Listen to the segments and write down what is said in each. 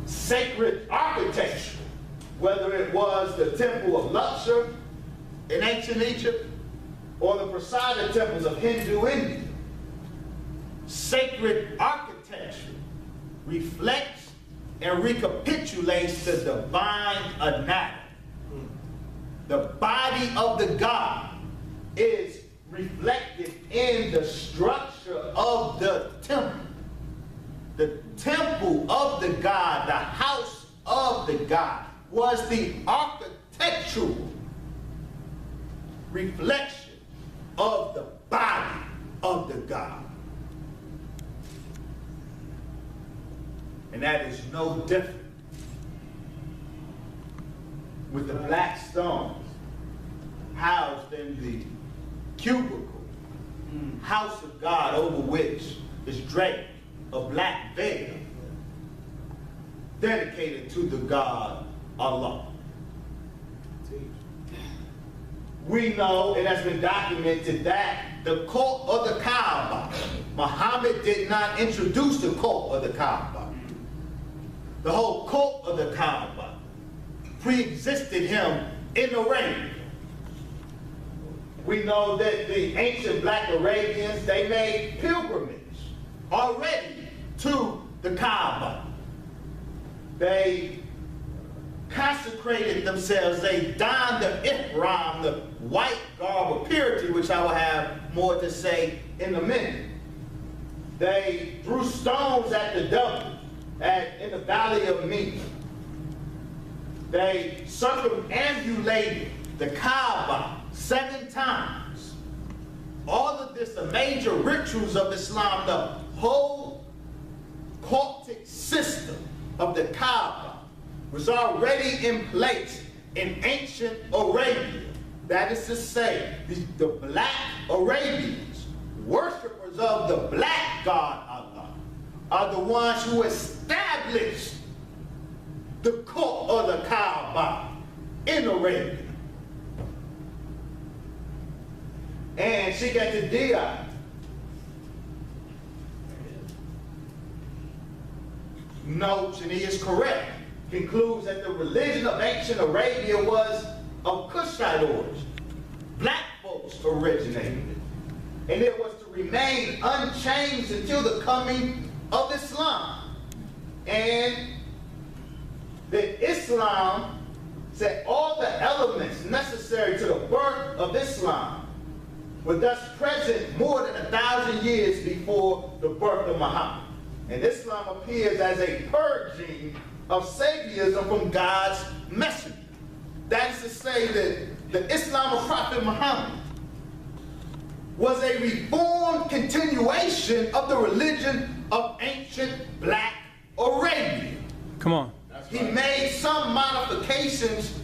sacred architecture, whether it was the temple of Luxor in ancient Egypt or the Prasada temples of Hindu India. Sacred architecture reflects and recapitulates the divine anatomy. The body of the God is reflected in the structure of the temple. The temple of the God, the house of the God, was the architectural reflection of the body of the God. And that is no different with the black stones housed in the cubicle house of God, over which is draped a black veil dedicated to the God Allah. We know, it has been documented, that the cult of the Kaba, Muhammad did not introduce the cult of the Kaba. The whole cult of the Kaba pre-existed him in Arabia. We know that the ancient black Arabians, they made pilgrimage already to the Kaba. They consecrated themselves. They donned the ihram, the white garb of purity, which I will have more to say in a minute. They threw stones at the devil in the valley of Meat. They circumambulated the Kaaba 7 times. All of this, the major rituals of Islam, the whole cultic system of the Kaaba was already in place in ancient Arabia. That is to say, the black Arabians, worshippers of the black God Allah, are the ones who established the cult of the Kaaba in Arabia. And she got the Dia. Notes, and he is correct, concludes that the religion of ancient Arabia was of Cushite origin. Black folks originated it. And it was to remain unchanged until the coming of Islam. And that Islam said all the elements necessary to the birth of Islam were thus present more than 1,000 years before the birth of Muhammad. And Islam appears as a purging of Saviism from God's messenger. That is to say that the Islam of Prophet Muhammad was a reformed continuation of the religion of ancient black Arabia. Come on. He made some modifications.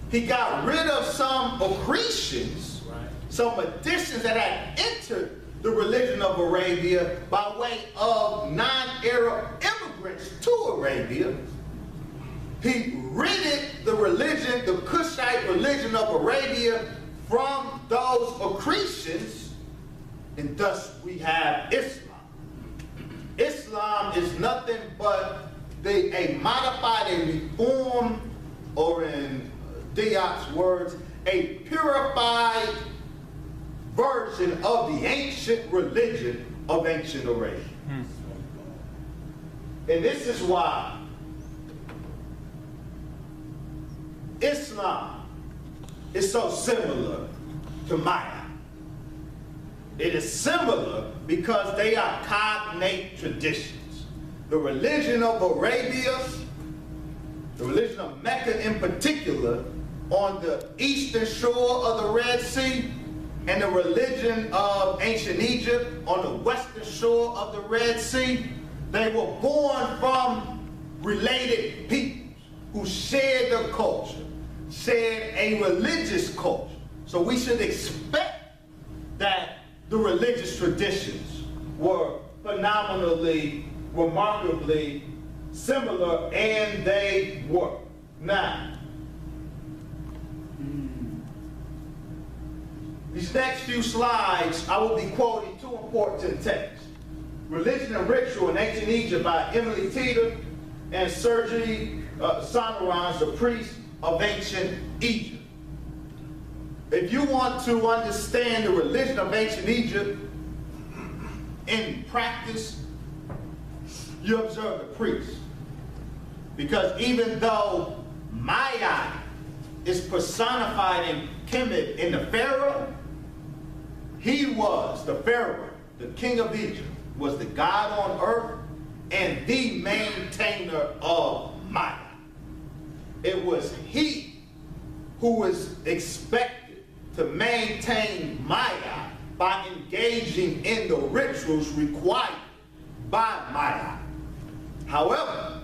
He got rid of some accretions, some additions that had entered the religion of Arabia by way of non-Arab immigrants to Arabia. He ridded the religion, the Cushite religion of Arabia, from those accretions, and thus we have Islam. Islam is nothing but a modified, a reformed, or in Diak's words, a purified version of the ancient religion of ancient Arabia. And this is why Islam is so similar to Maya. It is similar because they are cognate traditions. The religion of Arabia, the religion of Mecca in particular, on the eastern shore of the Red Sea, and the religion of ancient Egypt on the western shore of the Red Sea, they were born from related peoples who shared their culture, shared a religious culture. So we should expect that the religious traditions were phenomenally, remarkably similar, and they were. Now, these next few slides, I will be quoting two important texts. Religion and Ritual in Ancient Egypt by Emily Teeter and Sergi Sonorans, the priest of ancient Egypt. If you want to understand the religion of ancient Egypt in practice, you observe the priests. Because even though Maya is personified in Kemet in the Pharaoh, he was the Pharaoh, the king of Egypt, was the God on earth and the maintainer of Maya. It was he who was expected to maintain Maya by engaging in the rituals required by Maya. However,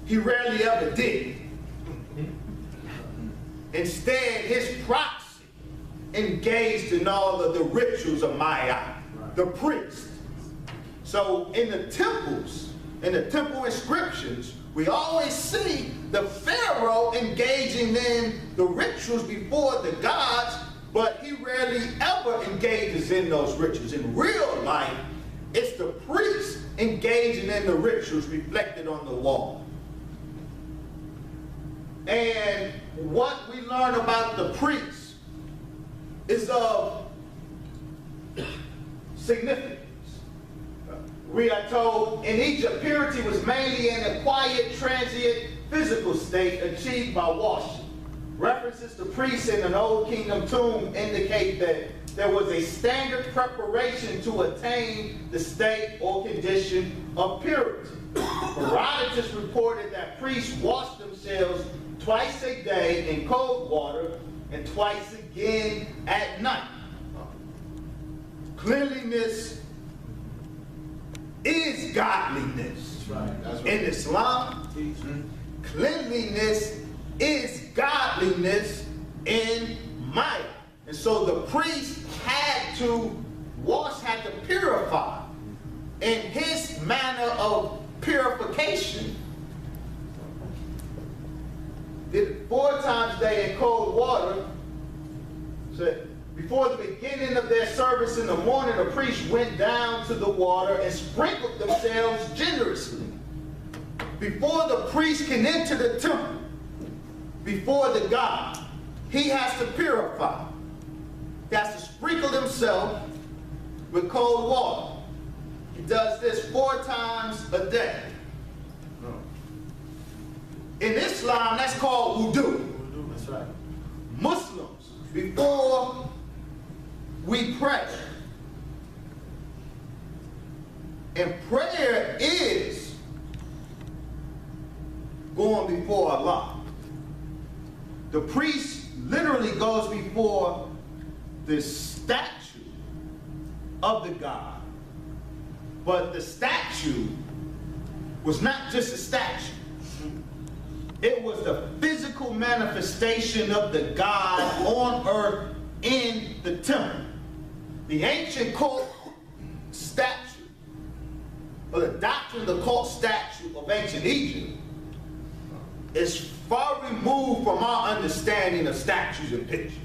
he rarely ever did. Instead, his proxy engaged in all of the rituals of Maya, the priest. So in the temples, in the temple inscriptions, we always see the Pharaoh engaging in the rituals before the gods, but he rarely ever engages in those rituals. In real life, it's the priest engaging in the rituals reflected on the wall. And what we learn about the priests is of significance. We are told in Egypt, purity was mainly in a quiet, transient, physical state achieved by washing. References to priests in an Old Kingdom tomb indicate that there was a standard preparation to attain the state or condition of purity. Herodotus reported that priests washed themselves twice a day in cold water and twice again at night. Cleanliness is godliness. That's right. That's right. In Islam, cleanliness is godliness in Maya. And so the priest had to wash, had to purify. In his manner of purification, did it 4 times a day in cold water. So before the beginning of their service in the morning, the priest went down to the water and sprinkled themselves generously. Before the priest can enter the temple, before the God, he has to purify. He has to sprinkle himself with cold water. He does this 4 times a day. In Islam, that's called wudu. That's right. Muslims, before we pray, and prayer is going before Allah. The priest literally goes before the statue of the God. But the statue was not just a statue. It was the physical manifestation of the God on earth in the temple. The ancient cult statue, or the doctrine of the cult statue of ancient Egypt, is far removed from our understanding of statues and pictures.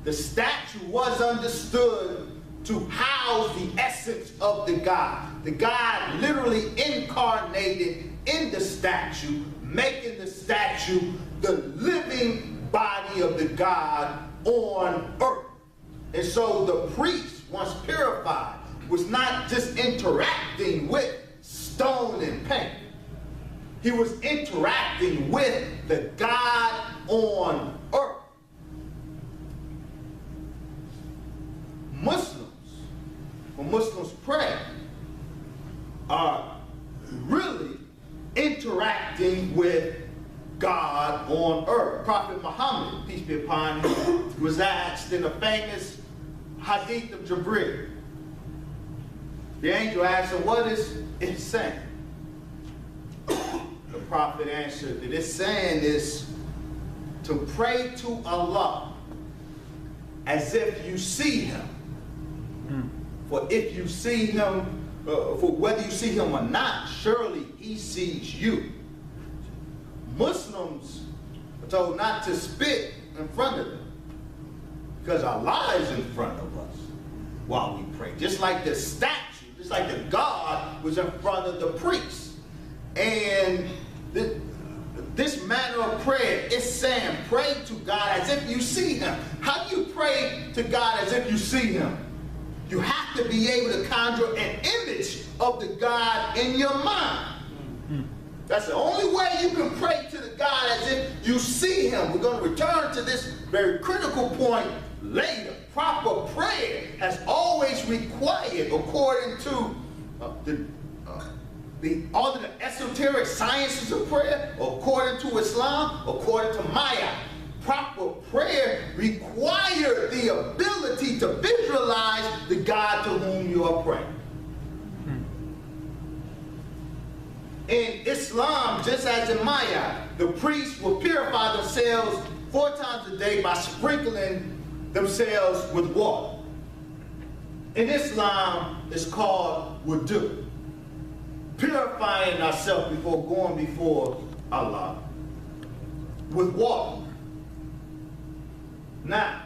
The statue was understood to house the essence of the God. The God literally incarnated in the statue, making the statue the living body of the God on earth. And so the priest, once purified, was not just interacting with stone and paint. He was interacting with the God on earth. When Muslims pray, are really interacting with God on earth. Prophet Muhammad, peace be upon him, was asked in the famous Hadith of Jibril. The angel asked him, what is it saying? The prophet answered that it's saying is to pray to Allah as if you see him. For if you see him, for whether you see him or not, surely he sees you. Muslims are told not to spit in front of them because Allah is in front of us while we pray. Just like the statue Just like the God was in front of the priest. And this manner of prayer is saying, pray to God as if you see him. How do you pray to God as if you see him? You have to be able to conjure an image of the God in your mind. That's the only way you can pray to the God as if you see him. We're going to return to this very critical point later. Proper prayer has always required, according to all the esoteric sciences of prayer, according to Islam, according to Maya, proper prayer requires the ability to visualize the God to whom you are praying. In Islam, just as in Maya, the priests will purify themselves 4 times a day by sprinkling themselves with water. In Islam, it's called wudu, purifying ourselves before going before Allah with water. Now,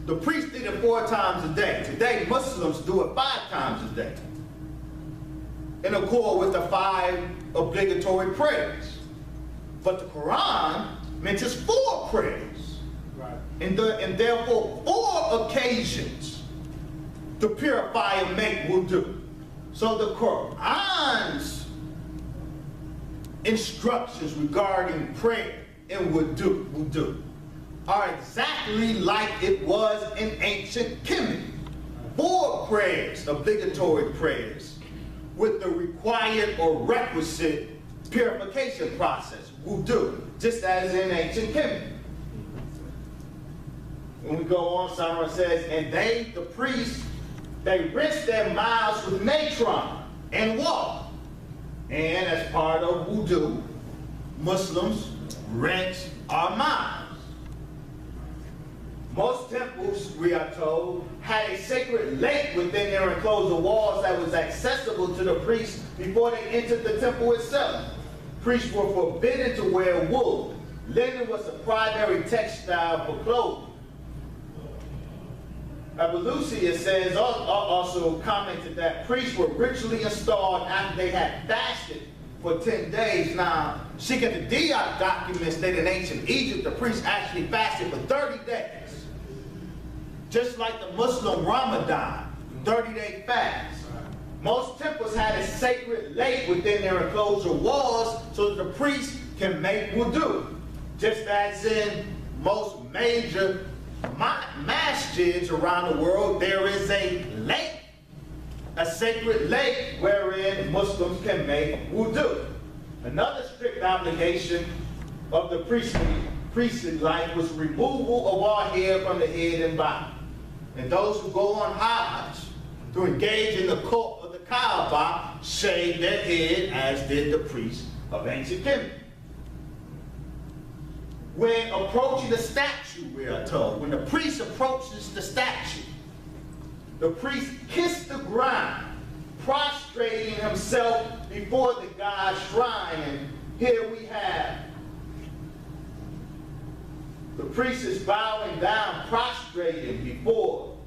the priests did it 4 times a day. Today, Muslims do it 5 times a day, in accord with the 5 obligatory prayers. But the Quran mentions 4 prayers, right, and therefore 4 occasions to purify and make wudu. So the Quran's instructions regarding prayer and wudu are exactly like it was in ancient Kemet. 4 prayers, obligatory prayers, with the required or requisite purification process, wudu, just as in ancient Kemet. When we go on, Sarah says, and they, the priests, they rinse their mouths with natron and water. And as part of wudu, Muslims rinse our mouths. Most temples, we are told, had a sacred lake within their enclosure walls that was accessible to the priests before they entered the temple itself. Priests were forbidden to wear wool. Linen was the primary textile for clothing. Lucia says, also commented that priests were ritually installed after they had fasted for 10 days. Now, Shikha the Diak documents that in ancient Egypt, the priests actually fasted for 30 days. Just like the Muslim Ramadan, 30-day fast. Most temples had a sacred lake within their enclosure walls so that the priests can make wudu. Just as in most major masjids around the world, there is a lake, a sacred lake wherein Muslims can make wudu. Another strict obligation of the priestly life was removal of all hair from the head and body. And those who go on Hajj to engage in the cult of the Kaba shave their head, as did the priests of ancient Kemet. When approaching the statue, we are told, when the priest approaches the statue, the priest kissed the ground, prostrating himself before the God's shrine. And here we have the priest is bowing down, prostrating before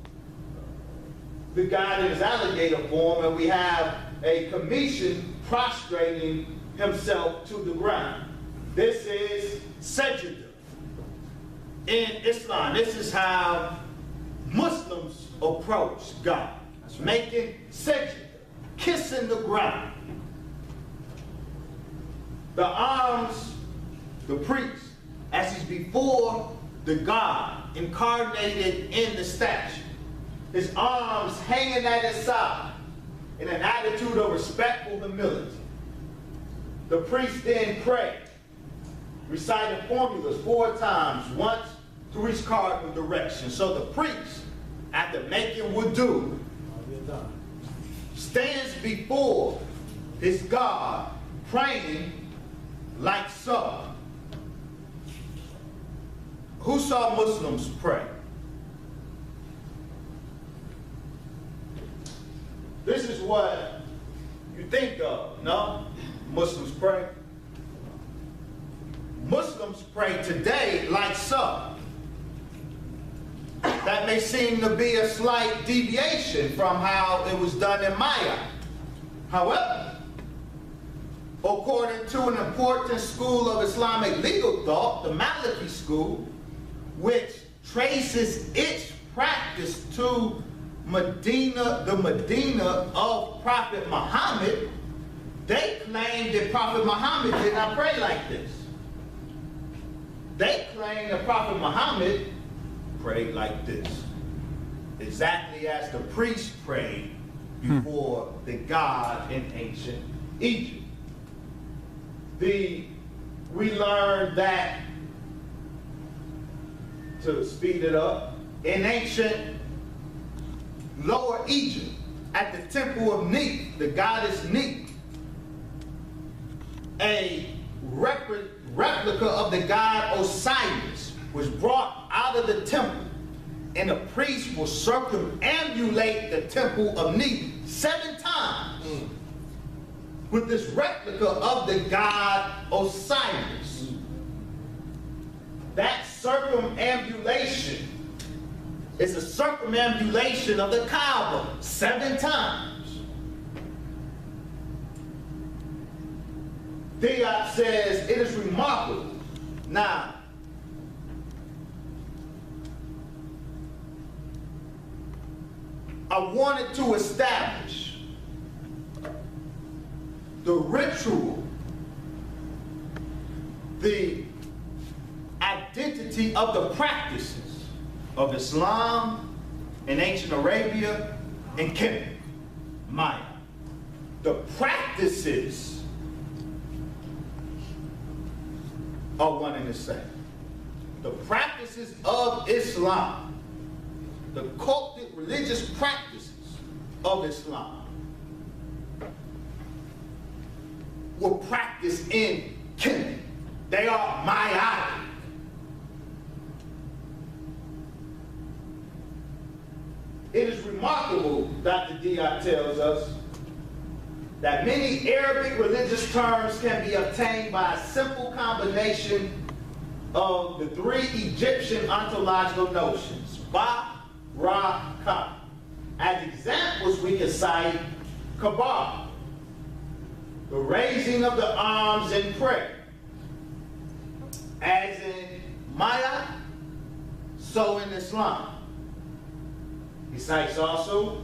the God in his alligator form, and we have a Commission prostrating himself to the ground. This is sajda in Islam. This is how Muslims approach God. Making sajda, kissing the ground. The arms, the priest, as he's before the God incarnated in the statue, his arms hanging at his side in an attitude of respectful humility. The priest then prayed, reciting formulas 4 times, once to each cardinal direction. So the priest, after making wudu, stands before his God, praying like so. Who saw Muslims pray? This is what you think of, no? Muslims pray. Muslims pray today like so. that may seem to be a slight deviation from how it was done in Maya. However, according to an important school of Islamic legal thought, the Maliki school, which traces its practice to Medina, the Medina of Prophet Muhammad, they claim that Prophet Muhammad did not pray like this. They claim that Prophet Muhammad prayed like this, exactly as the priest prayed before the God in ancient Egypt. We learned that, to speed it up, in ancient Lower Egypt, at the temple of Neith, the goddess Neith, a replica of the god Osiris was brought out of the temple, and the priest will circumambulate the temple of Neith 7 times with this replica of the god Osiris. That circumambulation is a circumambulation of the Kaba 7 times. Diop says it is remarkable. Now, I wanted to establish the ritual, the identity of the practices of Islam in ancient Arabia and Kemet, Maya. The practices are one and the same. The practices of Islam, the cultic religious practices of Islam, were practiced in Kemet. They are Maya. It is remarkable, Dr. Diop tells us, that many Arabic religious terms can be obtained by a simple combination of the 3 Egyptian ontological notions, Ba, Ra, Ka. As examples, we can cite Kaba, the raising of the arms in prayer. As in Maya, so in Islam. He cites also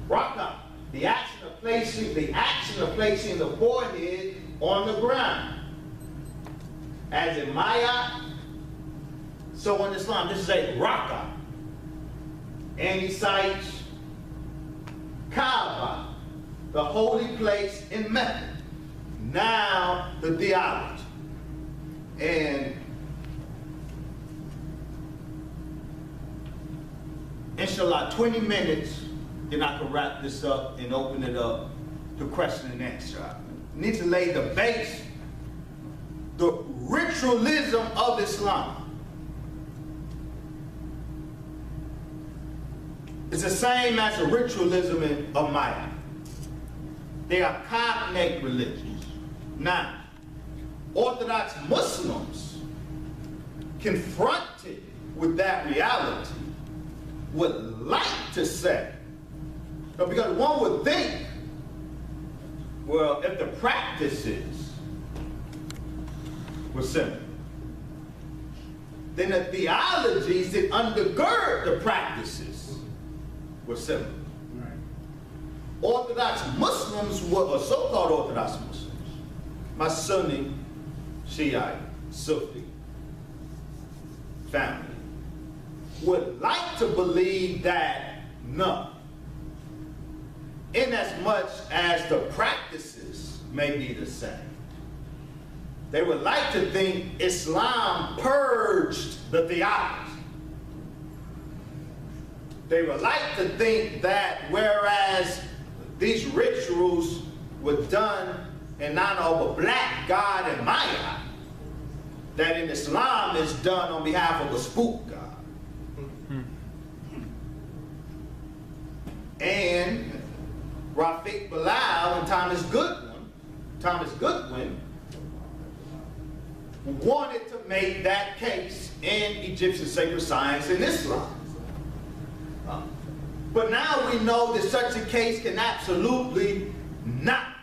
Raka, the action of placing the forehead on the ground. As in Maya, so in Islam. This is a Raka. And he cites Kaba, the holy place in Mecca. Now the theology. And inshallah, 20 minutes, then I can wrap this up and open it up to question and answer. I need to lay the base, the ritualism of Islam. It's the same as the ritualism of Maya. They are cognate religions. Now, Orthodox Muslims, confronted with that reality, would like to say, because one would think, well, if the practices were simple, then the theologies that undergird the practices were simple. Right. Orthodox Muslims, or so-called Orthodox Muslims, my Sunni, Shiite, Sufi family, would like to believe that no, in as much as the practices may be the same. They would like to think Islam purged the theology. They would like to think that whereas these rituals were done in honor of a black god and Maya, that in Islam is done on behalf of a spook god. And Rafiq Bilal and Thomas Goodwin wanted to make that case in Egyptian sacred science and Islam. But now we know that such a case can absolutely not